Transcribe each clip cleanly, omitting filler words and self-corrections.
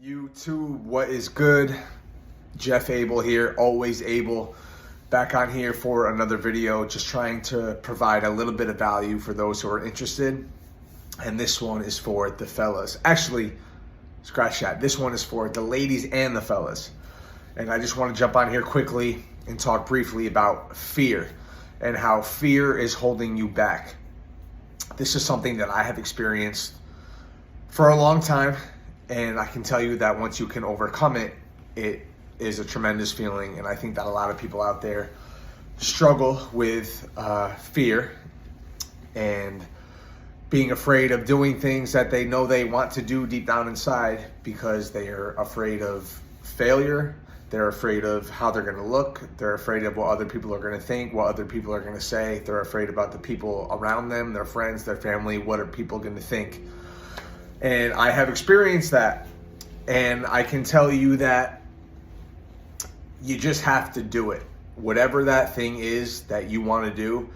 YouTube, what is good? Jeff Abel here, always able. Back on here for another video, just trying to provide a little bit of value for those who are interested. And this one is for the fellas. Actually, scratch that. This one is for the ladies and the fellas. And I just want to jump on here quickly and talk briefly about fear and how fear is holding you back. This is something that I have experienced for a long time. And I can tell you that once you can overcome it, it is a tremendous feeling. And I think that a lot of people out there struggle with fear and being afraid of doing things that they know they want to do deep down inside because they are afraid of failure. They're afraid of how they're going to look. They're afraid of what other people are going to think, what other people are going to say. They're afraid about the people around them, their friends, their family. What are people going to think? And I have experienced that, and I can tell you that you just have to do it. Whatever that thing is that you want to do,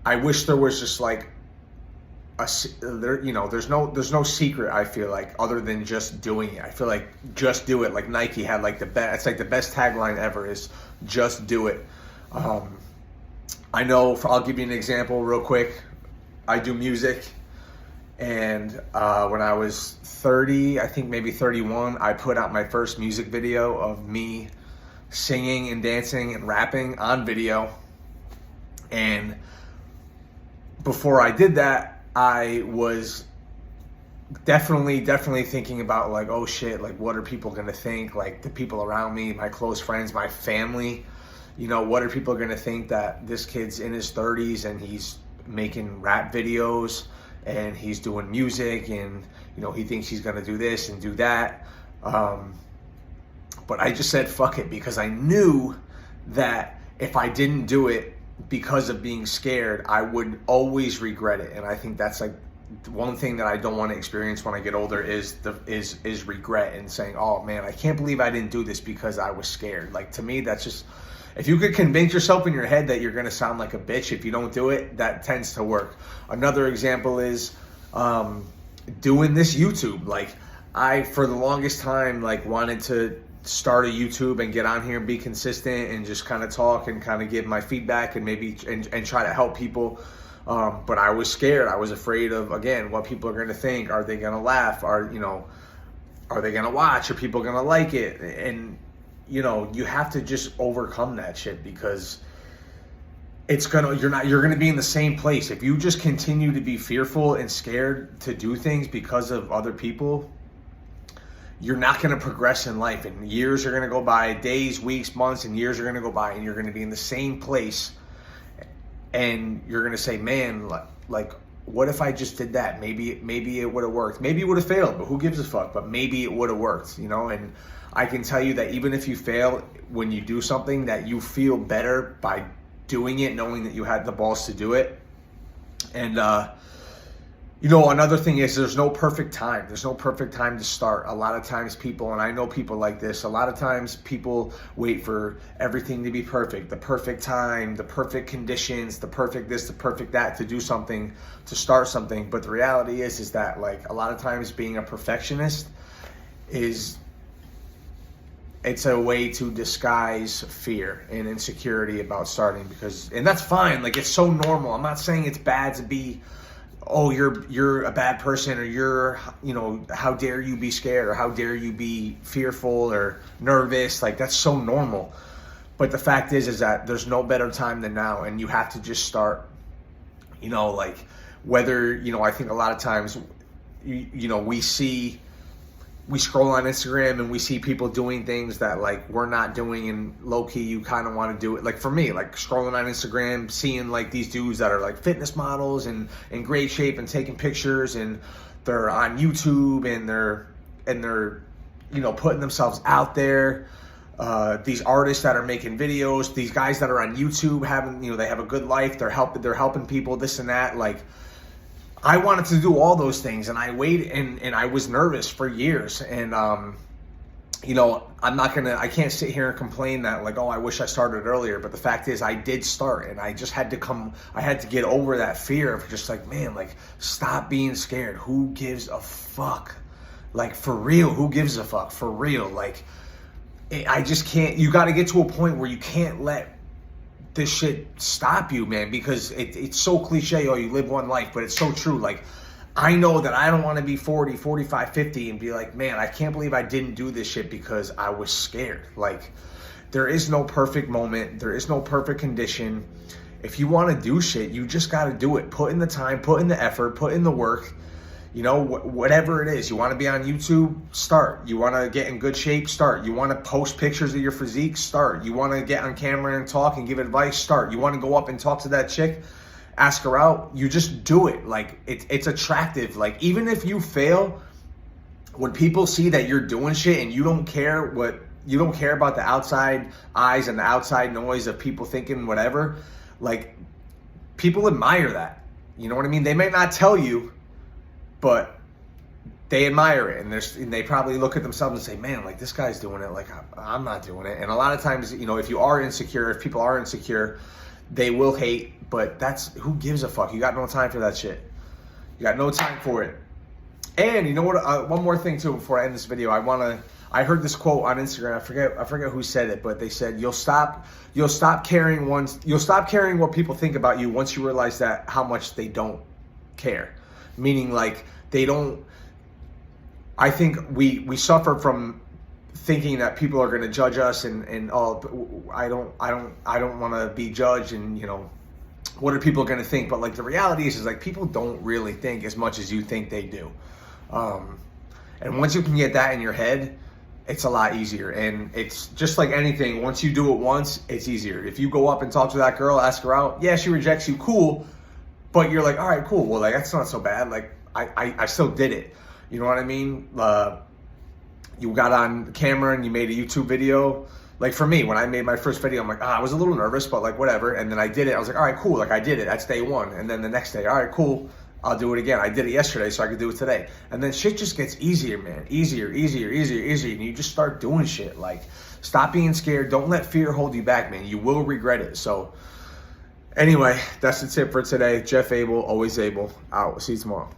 I wish there was just like there's no secret. I feel like other than just doing it. I feel like just do it. Like Nike had like the best. It's like the best tagline ever is just do it. I know. I'll give you an example real quick. I do music. And when I was 30, I think maybe 31, I put out my first music video of me singing and dancing and rapping on video. And before I did that, I was definitely thinking about like, oh shit, like what are people gonna think? Like the people around me, my close friends, my family, what are people gonna think that this kid's in his 30s and he's making rap videos and he's doing music and he thinks he's gonna do this and do that, but I just said fuck it, because I knew that if I didn't do it because of being scared, I would always regret it. And I think that's like one thing that I don't want to experience when I get older is regret and saying, oh man, I can't believe I didn't do this because I was scared. Like to me, that's just, if you could convince yourself in your head that you're going to sound like a bitch if you don't do it, that tends to work. Another example is doing this YouTube. Like I, for the longest time, like wanted to start a YouTube and get on here and be consistent and just kind of talk and kind of give my feedback and maybe and try to help people. But I was scared. I was afraid of, again, what people are going to think. Are they going to laugh? Are they going to watch? Are people going to like it? And you have to just overcome that shit, because you're going to be in the same place. If you just continue to be fearful and scared to do things because of other people, you're not going to progress in life. And years are going to go by, days, weeks, months, and years are going to go by, and you're going to be in the same place. And you're going to say, man, like, what if I just did that? Maybe it would have worked. Maybe it would have failed, but who gives a fuck? But maybe it would have worked, And I can tell you that even if you fail, when you do something, that you feel better by doing it, knowing that you had the balls to do it. And, another thing is there's no perfect time. There's no perfect time to start. A lot of times people, and I know people like this, a lot of times people wait for everything to be perfect, the perfect time, the perfect conditions, the perfect this, the perfect that to do something, to start something. But the reality is that like a lot of times being a perfectionist it's a way to disguise fear and insecurity about starting, and that's fine. Like it's so normal. I'm not saying it's bad to be, oh, you're a bad person, or how dare you be scared, or how dare you be fearful or nervous. Like that's so normal. But the fact is that there's no better time than now, and you have to just start. Like whether, I think a lot of times, we scroll on Instagram and we see people doing things that like we're not doing, and low key you kind of want to do it. Like for me, like scrolling on Instagram, seeing like these dudes that are like fitness models and in great shape and taking pictures, and they're on YouTube and they're putting themselves out there. These artists that are making videos, these guys that are on YouTube having, they have a good life. They're helping people, this and that. Like I wanted to do all those things, and I waited, and I was nervous for years. And, I can't sit here and complain that like, oh, I wish I started earlier. But the fact is I did start, and I just had to get over that fear of just like, man, like stop being scared. Who gives a fuck? Like, for real, who gives a fuck? For real, like, I just can't. You got to get to a point where you can't let this shit stop you, man, because it's so cliche. Oh, you live one life, but it's so true. Like, I know that I don't want to be 40, 45, 50 and be like, man, I can't believe I didn't do this shit because I was scared. Like, there is no perfect moment. There is no perfect condition. If you want to do shit, you just got to do it. Put in the time, put in the effort, put in the work. You know, whatever it is. You want to be on YouTube? Start. You want to get in good shape? Start. You want to post pictures of your physique? Start. You want to get on camera and talk and give advice? Start. You want to go up and talk to that chick? Ask her out? You just do it. Like, it's attractive. Like, even if you fail, when people see that you're doing shit and you don't care about the outside eyes and the outside noise of people thinking whatever, like, people admire that. You know what I mean? They may not tell you, but they admire it, and they probably look at themselves and say, man, like, this guy's doing it, like, I'm not doing it. And a lot of times, you know, if you are insecure, if people are insecure, they will hate, but who gives a fuck? You got no time for that shit. You got no time for it. And you know what, one more thing too before I end this video. I heard this quote on Instagram. I forget who said it, but they said, you'll stop caring what people think about you once you realize that how much they don't care. Meaning, like, they don't. I think we suffer from thinking that people are going to judge us, and oh, I don't want to be judged, and, you know, what are people going to think? But, like, the reality is like, people don't really think as much as you think they do. And once you can get that in your head, it's a lot easier. And it's just like anything. Once you do it once, it's easier. If you go up and talk to that girl, ask her out, yeah, she rejects you, cool. But you're like, all right, cool. Well, like, that's not so bad. Like, I still did it. You know what I mean? You got on camera and you made a YouTube video. Like, for me, when I made my first video, I'm like, I was a little nervous, but, like, whatever. And then I did it. I was like, all right, cool. Like, I did it. That's day one. And then the next day, all right, cool. I'll do it again. I did it yesterday, so I could do it today. And then shit just gets easier, man. Easier. And you just start doing shit. Like, stop being scared. Don't let fear hold you back, man. You will regret it. So, anyway, that's the tip for today. Jeff Abel, always able. Out. See you tomorrow.